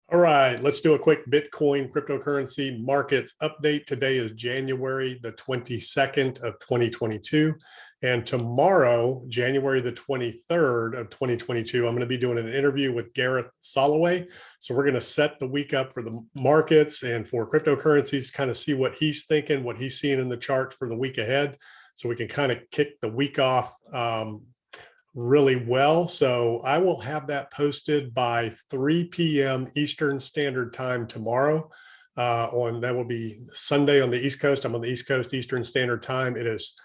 All right, let's do a quick Bitcoin cryptocurrency markets update. Today is January the 22nd of 2022. And tomorrow, January the 23rd of 2022, I'm going to be doing an interview with Gareth Soloway. So we're going to set the week up for the markets and for cryptocurrencies, kind of see what he's thinking, what he's seeing in the chart for the week ahead. So we can kind of kick the week off really well. So I will have that posted by 3 p.m. Eastern Standard Time tomorrow. That will be Sunday on the East Coast. I'm on the East Coast Eastern Standard Time. It is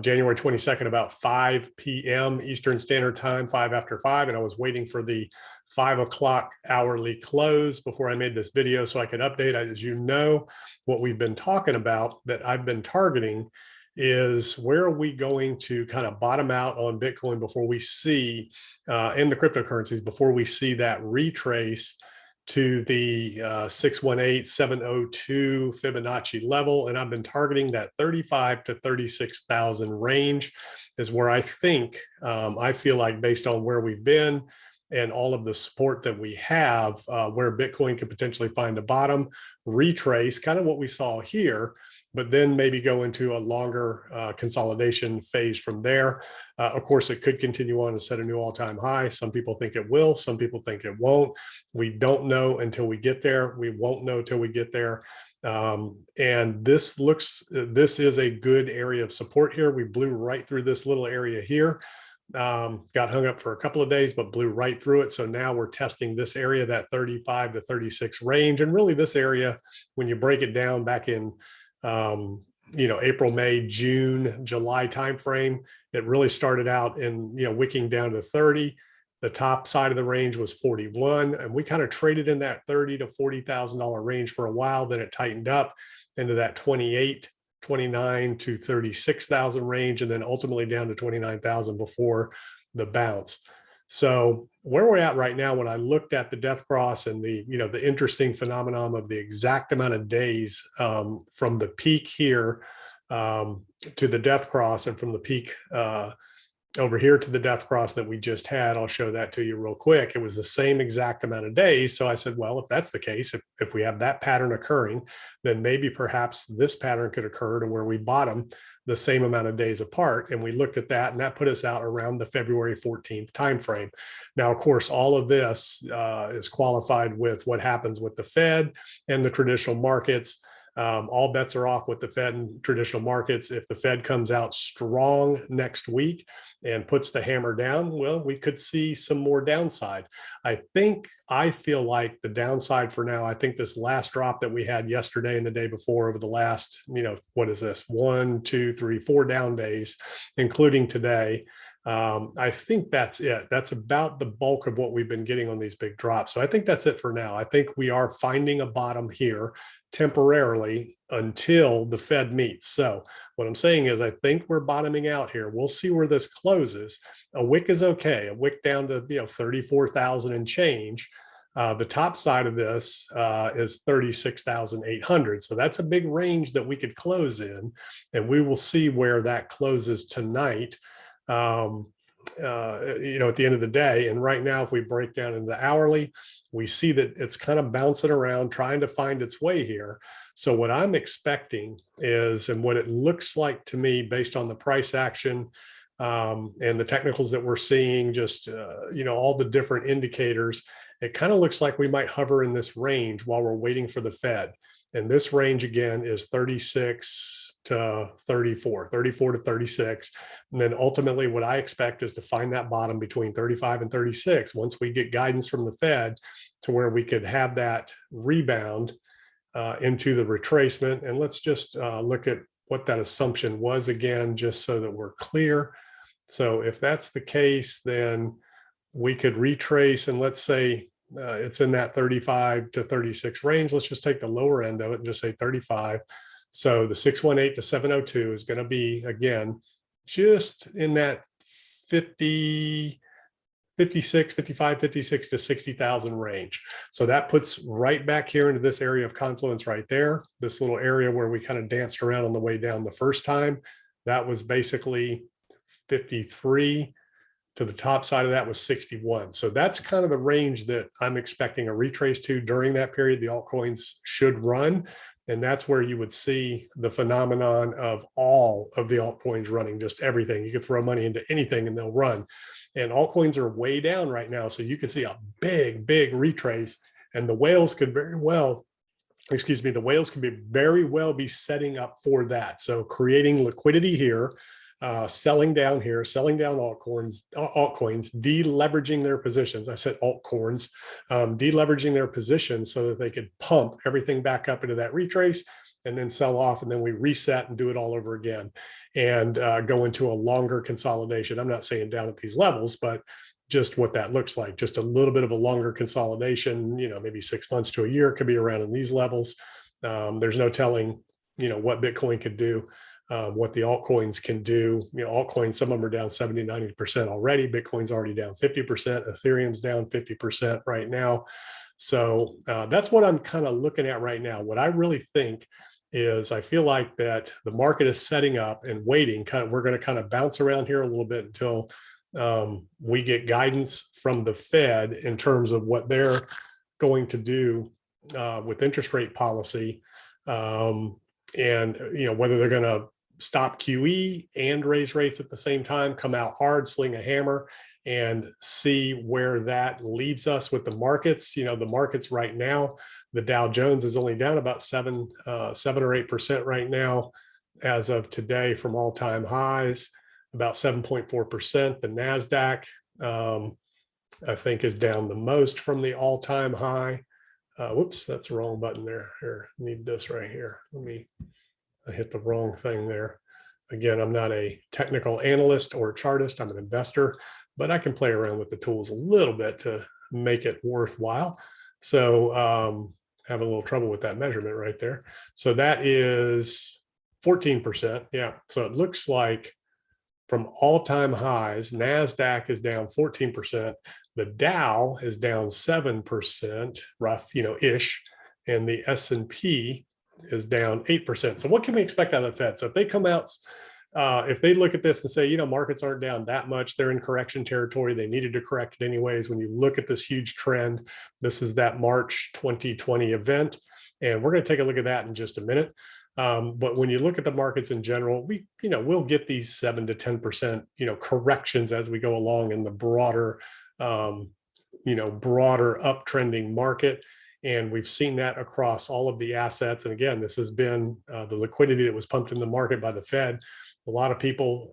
January 22nd, about 5 p.m. Eastern Standard Time, 5 after 5. And I was waiting for the 5 o'clock hourly close before I made this video so I could update. As you know, what we've been talking about that I've been targeting is where are we going to kind of bottom out on Bitcoin before we see in the cryptocurrencies, before we see that retrace to the 618,702 Fibonacci level. And I've been targeting that 35 to 36,000 range is where I think, I feel like based on where we've been and all of the support that we have, where Bitcoin could potentially find a bottom, retrace, kind of what we saw here, but then maybe go into a longer consolidation phase from there. Of course, it could continue on and set a new all-time high. Some people think it will, some people think it won't. We don't know until we get there. We won't know till we get there. And this is a good area of support here. We blew right through this little area here. Got hung up for a couple of days, but blew right through it. So now we're testing this area, that 35 to 36 range. And really this area, when you break it down back in, April, May, June, July timeframe, it really started out in, wicking down to 30. The top side of the range was 41. And we kind of traded in that $30,000 to $40,000 range for a while. Then it tightened up into that 28, 29 to 36,000 range, and then ultimately down to 29,000 before the bounce. So where we're at right now, when I looked at the death cross and the interesting phenomenon of the exact amount of days from the peak here to the death cross, and from the peak over here to the death cross that we just had, I'll show that to you real quick. It was the same exact amount of days. So I said, well, if that's the case, if we have that pattern occurring, then maybe perhaps this pattern could occur to where we bottom the same amount of days apart. And we looked at that, and that put us out around the February 14th timeframe. Now, of course, all of this is qualified with what happens with the Fed and the traditional markets. All bets are off with the Fed and traditional markets. If the Fed comes out strong next week and puts the hammer down, well, we could see some more downside. I feel like the downside for now, I think this last drop that we had yesterday and the day before, over the last, what is this, 1, 2, 3, 4 down days, including today, I think that's it. That's about the bulk of what we've been getting on these big drops. So I think that's it for now. I think we are finding a bottom here temporarily until the Fed meets. So what I'm saying is I think we're bottoming out here. We'll see where this closes. A wick is okay. A wick down to 34,000 and change. The top side of this is 36,800. So that's a big range that we could close in, and we will see where that closes tonight. At the end of the day. And right now, if we break down into the hourly, we see that it's kind of bouncing around, trying to find its way here. So what I'm expecting is, and what it looks like to me based on the price action and the technicals that we're seeing, just, all the different indicators, it kind of looks like we might hover in this range while we're waiting for the Fed. And this range again is 36 to 34 to 36. And then ultimately what I expect is to find that bottom between 35 and 36 once we get guidance from the Fed to where we could have that rebound into the retracement. And let's just look at what that assumption was again, just so that we're clear. So if that's the case, then we could retrace, and let's say it's in that 35 to 36 range. Let's just take the lower end of it and just say 35. So the 618 to 702 is going to be, again, just in that 56 to 60,000 range. So that puts right back here into this area of confluence right there, this little area where we kind of danced around on the way down the first time. That was basically 53 to the top side of that was 61. So that's kind of the range that I'm expecting a retrace to during that period. The altcoins should run. And that's where you would see the phenomenon of all of the altcoins running, just everything. You could throw money into anything and they'll run. And altcoins are way down right now. So you can see a big, big retrace. And the whales could very well, the whales could be very well be setting up for that. So creating liquidity here, selling down here, selling down altcoins, deleveraging their positions. I said altcoins, deleveraging their positions so that they could pump everything back up into that retrace and then sell off. And then we reset and do it all over again and go into a longer consolidation. I'm not saying down at these levels, but just what that looks like, just a little bit of a longer consolidation, maybe 6 months to a year, could be around in these levels. There's no telling, what Bitcoin could do. What the altcoins can do. Altcoins, some of them are down 70, 90% already. Bitcoin's already down 50%. Ethereum's down 50% right now. So that's what I'm kind of looking at right now. What I really think is I feel like that the market is setting up and waiting. We're going to kind of bounce around here a little bit until we get guidance from the Fed in terms of what they're going to do with interest rate policy. And, whether they're going to stop QE and raise rates at the same time, come out hard, sling a hammer, and see where that leaves us with the markets. The markets right now, the Dow Jones is only down about 7 or 8% right now as of today from all-time highs, about 7.4%. The NASDAQ, I think, is down the most from the all-time high. Whoops, that's the wrong button there. Here, need this right here. I hit the wrong thing there. Again, I'm not a technical analyst or chartist. I'm an investor, but I can play around with the tools a little bit to make it worthwhile. So have a little trouble with that measurement right there. So that is 14%. Yeah. So it looks like from all-time highs, NASDAQ is down 14%. The Dow is down 7%, rough, ish. And the S&P is down 8%. So what can we expect out of the Fed? So if they come out, if they look at this and say, markets aren't down that much, they're in correction territory, they needed to correct it anyways. When you look at this huge trend, this is that March 2020 event. And we're going to take a look at that in just a minute. But when you look at the markets in general, we'll get these 7 to 10%, corrections as we go along in the broader, broader uptrending market. And we've seen that across all of the assets. And again, this has been the liquidity that was pumped in the market by the Fed. A lot of people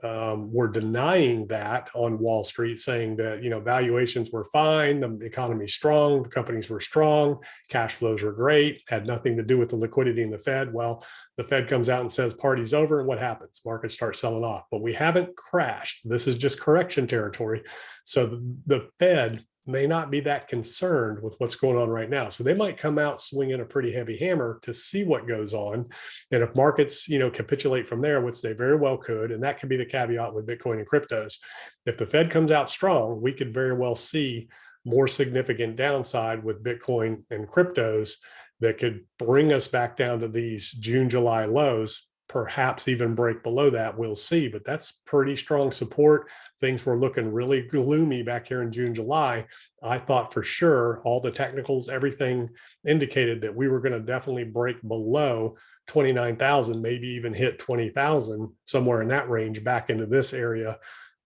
were denying that on Wall Street, saying that, valuations were fine, the economy's strong, the companies were strong, cash flows were great, had nothing to do with the liquidity in the Fed. Well, the Fed comes out and says party's over, and what happens? Markets start selling off. But we haven't crashed. This is just correction territory. So the Fed may not be that concerned with what's going on right now. So they might come out swinging a pretty heavy hammer to see what goes on. And if markets, capitulate from there, which they very well could, and that could be the caveat with Bitcoin and cryptos. If the Fed comes out strong, we could very well see more significant downside with Bitcoin and cryptos that could bring us back down to these June, July lows, perhaps even break below that. We'll see, but that's pretty strong support. Things were looking really gloomy back here in June, July. I thought for sure all the technicals, everything indicated that we were going to definitely break below 29,000, maybe even hit 20,000, somewhere in that range, back into this area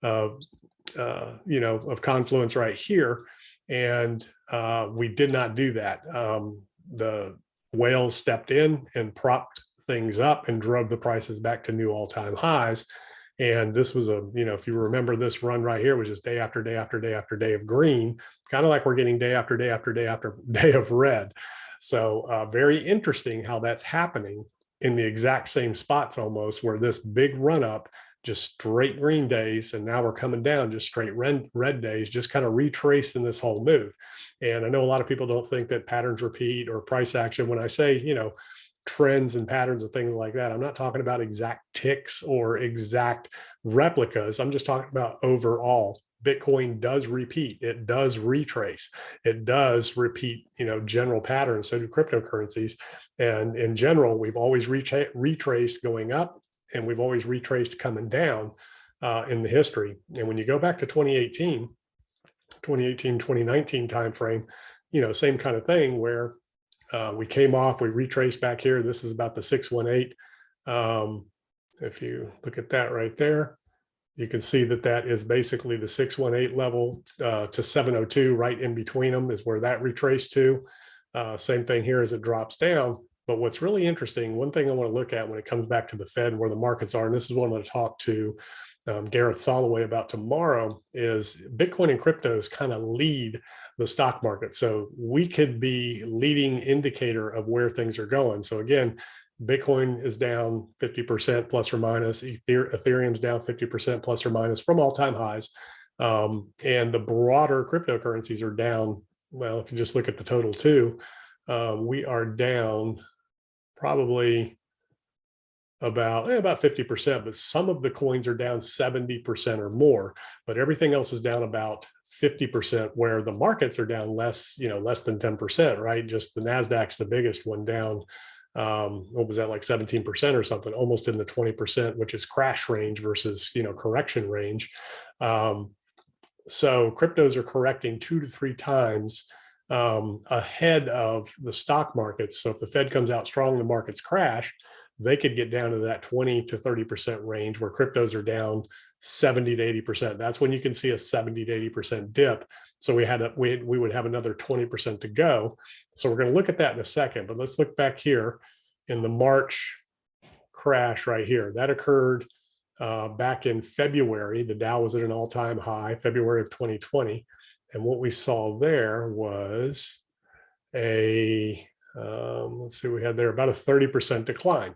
of, of confluence right here. And we did not do that. The whales stepped in and propped things up and drove the prices back to new all-time highs. And this was if you remember, this run right here was just day after day after day after day of green, kind of like we're getting day after day after day after day of red. So very interesting how that's happening in the exact same spots almost, where this big run up, just straight green days, and now we're coming down just straight red days, just kind of retracing this whole move. And I know a lot of people don't think that patterns repeat or price action. When I say, trends and patterns and things like that, I'm not talking about exact ticks or exact replicas. I'm just talking about overall. Bitcoin does repeat. It does retrace. It does repeat, general patterns. So do cryptocurrencies. And in general, we've always retraced going up, and we've always retraced coming down. in the history. And when you go back to 2018, 2019 timeframe, same kind of thing where we came off, we retraced back here. This is about the 618. If you look at that right there, you can see that that is basically the 618 level to 702, right in between them is where that retraced to. Same thing here as it drops down. But what's really interesting, one thing I want to look at when it comes back to the Fed, where the markets are, and this is what I'm going to talk to Gareth Soloway about tomorrow, is Bitcoin and cryptos kind of lead the stock market. So we could be leading indicator of where things are going. So again, Bitcoin is down 50% plus or minus. Ethereum's down 50% plus or minus from all-time highs. And the broader cryptocurrencies are down. Well, if you just look at the total too, we are down probably about 50%, but some of the coins are down 70% or more, but everything else is down about 50%, where the markets are down less than 10%, right? Just the NASDAQ's the biggest one, down what was that, like 17% or something, almost in the 20%, which is crash range versus correction range. So cryptos are correcting 2 to 3 times ahead of the stock markets. So if the Fed comes out strong, the markets crash, they could get down to that 20 to 30% range, where cryptos are down 70 to 80%. That's when you can see a 70 to 80% dip. So we would have another 20% to go. So we're going to look at that in a second, but let's look back here in the March crash right here. That occurred back in February. The Dow was at an all-time high, February of 2020. And what we saw there was let's see, we had there about a 30% decline.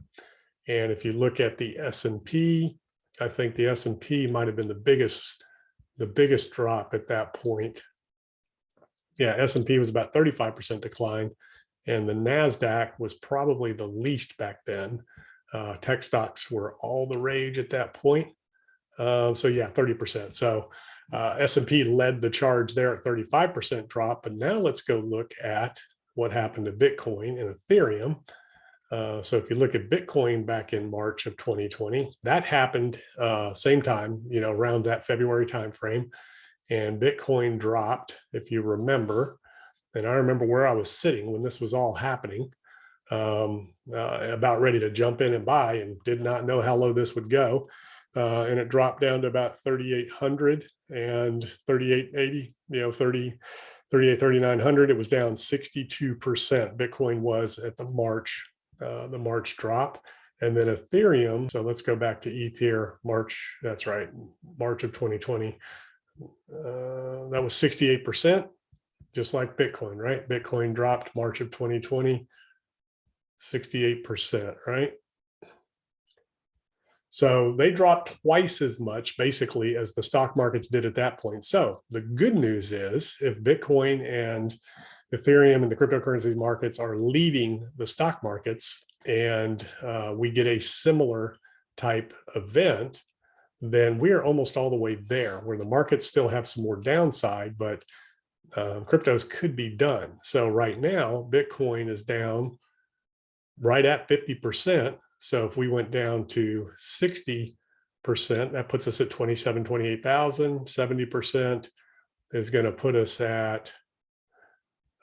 And if you look at the S&P, I think the S&P might have been the biggest drop at that point. Yeah, S&P was about 35% decline, and the NASDAQ was probably the least back then. Tech stocks were all the rage at that point. So yeah, 30%. So S&P led the charge there at 35% drop. But now let's go look at what happened to Bitcoin and Ethereum. So if you look at Bitcoin back in March of 2020, that happened same time, around that February timeframe, and Bitcoin dropped, if you remember. And I remember where I was sitting when this was all happening, about ready to jump in and buy, and did not know how low this would go. And it dropped down to about 3,800 and 3,880, 3,900. It was down 62%. Bitcoin was at the March drop. And then Ethereum, so let's go back to ETH here, March, that's right, March of 2020. That was 68%, just like Bitcoin, right? Bitcoin dropped March of 2020, 68%, right? So they dropped twice as much, basically, as the stock markets did at that point. So the good news is, if Bitcoin and Ethereum and the cryptocurrency markets are leading the stock markets, and we get a similar type event, then we are almost all the way there, where the markets still have some more downside, but cryptos could be done. So right now, Bitcoin is down right at 50%. So if we went down to 60%, that puts us at 28,000. 70% is going to put us at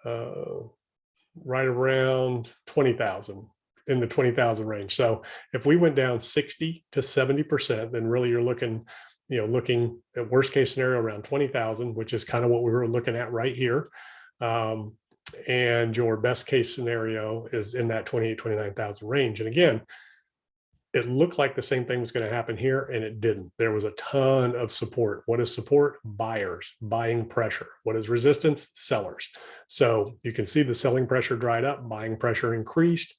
right around 20,000, in the 20,000 range. So if we went down 60 to 70%, then really you're looking at worst case scenario around 20,000, which is kind of what we were looking at right here. And your best case scenario is in that 29,000 range. And again, it looked like the same thing was going to happen here, and it didn't. There was a ton of support. What is support? Buyers, buying pressure. What is resistance? Sellers. So you can see the selling pressure dried up, buying pressure increased,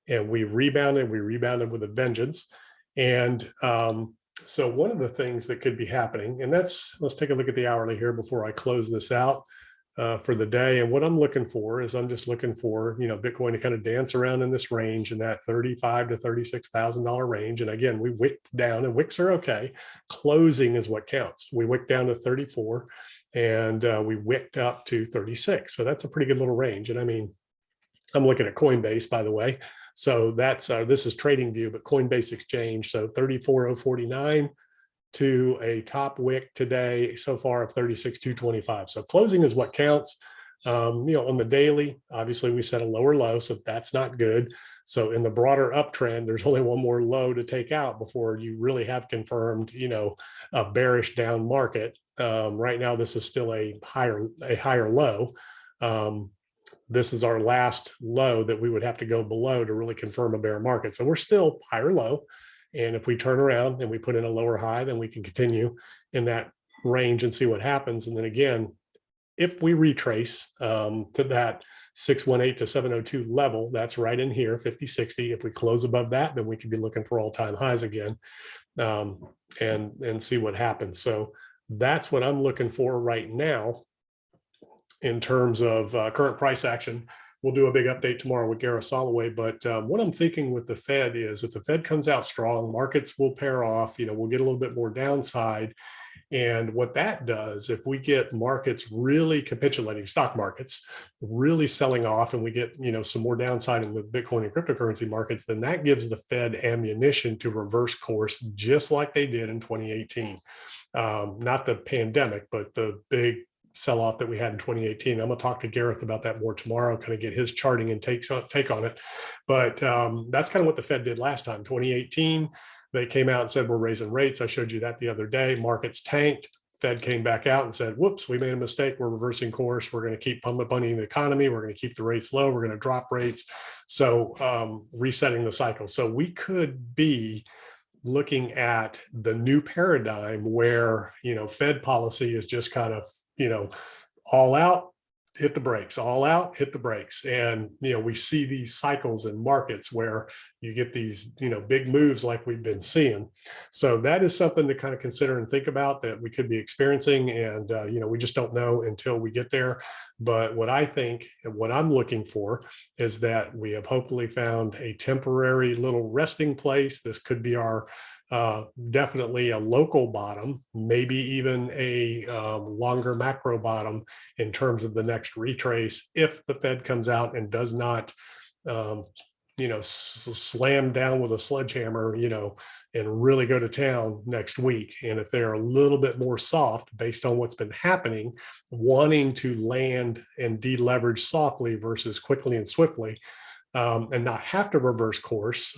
and we rebounded with a vengeance. And so one of the things that could be happening, and let's take a look at the hourly here before I close this out for the day. And what I'm looking for is, I'm just looking for, Bitcoin to kind of dance around in this range, in that $35,000 to $36,000 range. And again, we wicked down, and wicks are okay. Closing is what counts. We wicked down to 34, and we wicked up to 36. So that's a pretty good little range. And I mean, I'm looking at Coinbase, by the way. So that's this is Trading View, but Coinbase Exchange. So 34,049 to a top wick today so far of 36,225. So closing is what counts. On the daily, obviously we set a lower low, so that's not good. So in the broader uptrend, there's only one more low to take out before you really have confirmed, a bearish down market. Right now, this is still a higher low. This is our last low that we would have to go below to really confirm a bear market. So we're still higher low. And if we turn around and we put in a lower high, then we can continue in that range and see what happens. And then again, if we retrace to that 618 to 702 level, that's right in here, 50-60. If we close above that, then we could be looking for all-time highs again, and see what happens. So that's what I'm looking for right now in terms of current price action. We'll do a big update tomorrow with Gareth Soloway, but what I'm thinking with the Fed is if the Fed comes out strong, markets will pair off, we'll get a little bit more downside. And what that does, if we get markets really capitulating, stock markets really selling off, and we get, some more downside in the Bitcoin and cryptocurrency markets, then that gives the Fed ammunition to reverse course, just like they did in 2018. Not the pandemic, but the big sell-off that we had in 2018. I'm going to talk to Gareth about that more tomorrow, kind of get his charting and take on it. But that's kind of what the Fed did last time, 2018. They came out and said, we're raising rates. I showed you that the other day. Markets tanked. Fed came back out and said, whoops, we made a mistake. We're reversing course. We're going to keep pumping money in the economy. We're going to keep the rates low. We're going to drop rates. So resetting the cycle. So we could be looking at the new paradigm where, Fed policy is just kind of, all out, hit the brakes, all out, hit the brakes. And, we see these cycles in markets where you get these, big moves like we've been seeing. So that is something to kind of consider and think about that we could be experiencing. And, we just don't know until we get there. But what I think and what I'm looking for is that we have hopefully found a temporary little resting place. This could be our definitely a local bottom, maybe even a longer macro bottom in terms of the next retrace if the Fed comes out and does not slam down with a sledgehammer, and really go to town next week. And if they're a little bit more soft based on what's been happening, wanting to land and deleverage softly versus quickly and swiftly, and not have to reverse course,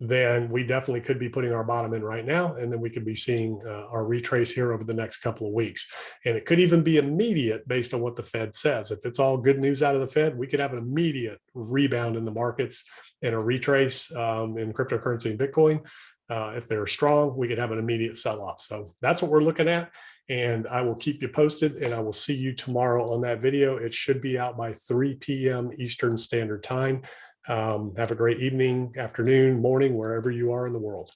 then we definitely could be putting our bottom in right now. And then we could be seeing our retrace here over the next couple of weeks. And it could even be immediate based on what the Fed says. If it's all good news out of the Fed, we could have an immediate rebound in the markets and a retrace in cryptocurrency and Bitcoin. If they're strong, we could have an immediate sell-off. So that's what we're looking at. And I will keep you posted, and I will see you tomorrow on that video. It should be out by 3 p.m. Eastern Standard Time. Have a great evening, afternoon, morning, wherever you are in the world.